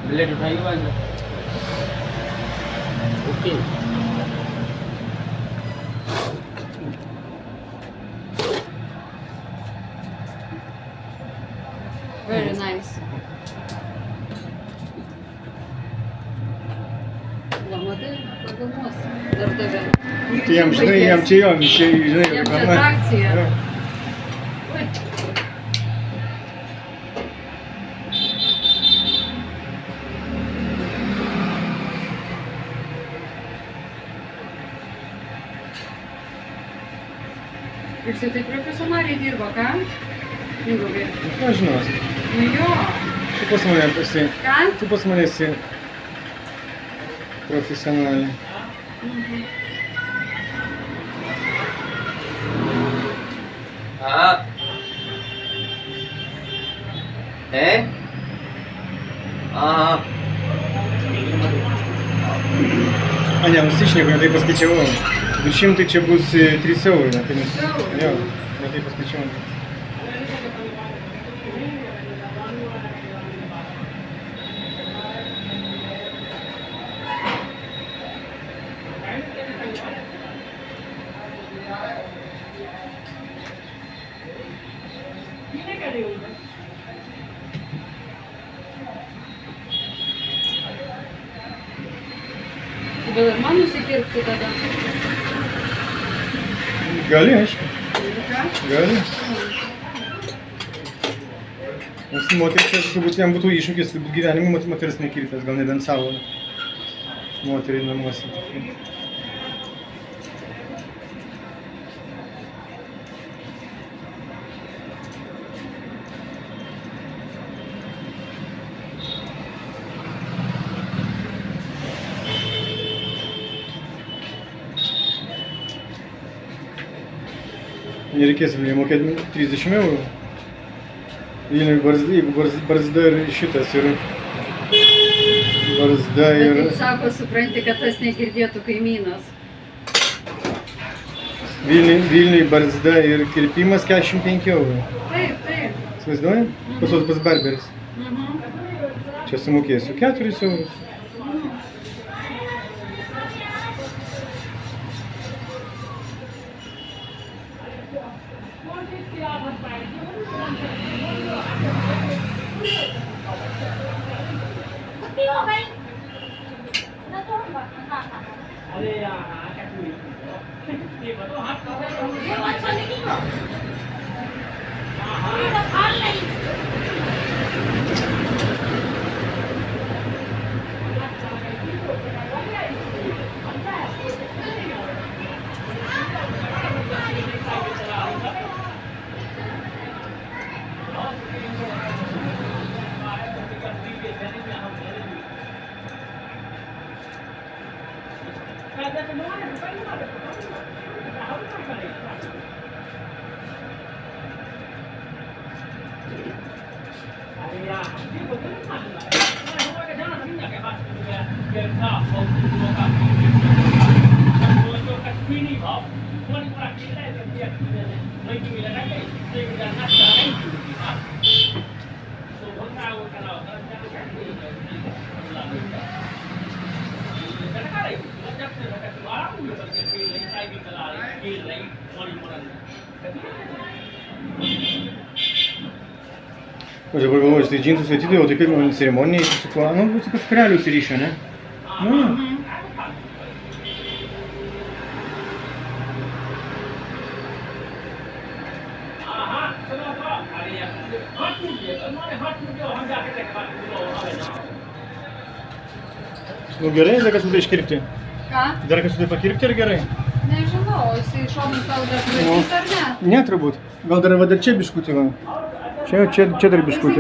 प्लेट उठाइए भाई साहब। Okay. Very nice. Lamada bakılmaz. Dörtte Yam çiğ şey Yam atrakcija. Oi. Ir jisai taip profesionaliai dirba, ką? Mindaugai. Ką žinau. Nu jo. Tu pas mane esi profesionaliai. हाँ है हाँ A ne, nusišneku, ne taip paskaičiavau. 200 čia bus 3 eurai, ne taip jo, ne taip paskaičiavau. Gal ir man nusikirpti tada? Gali, aišku. Ką? Gali. Nes moteris, turbūt jam būtų iššūkis, turbūt gyvenime moteris nekirpęs, gal nebent savo moterį namuose. Nereikės Vilniuje mokėti 30 eurų. Vilniuje barzda, jeigu barzda ir šitas ir barzda Bet ir... kaip sako, supranti, kad tas negirdėtų kaimynas. Vilniuje barzda ir kirpimas 45 eurų. Taip, taip. Įsivaizduoji? Pas barberis. Mhm. Čia sumokėsiu 4 eurus. Aš dabar galvoju, štai džinsus atidėjau, tai kaip man ceremonija su kuo? Nu, bus kaip skrelių įsiryšio, ne? Nu. Nu gerai, dar kas sudai iškirpti? Ką? Dar kas sudai pakirpti ar gerai? Nežinau, jisai šonus tau dar privatys ar ne? Ne, turbūt. Gal dar va dar čia biškutį va. Čia dar biškutį.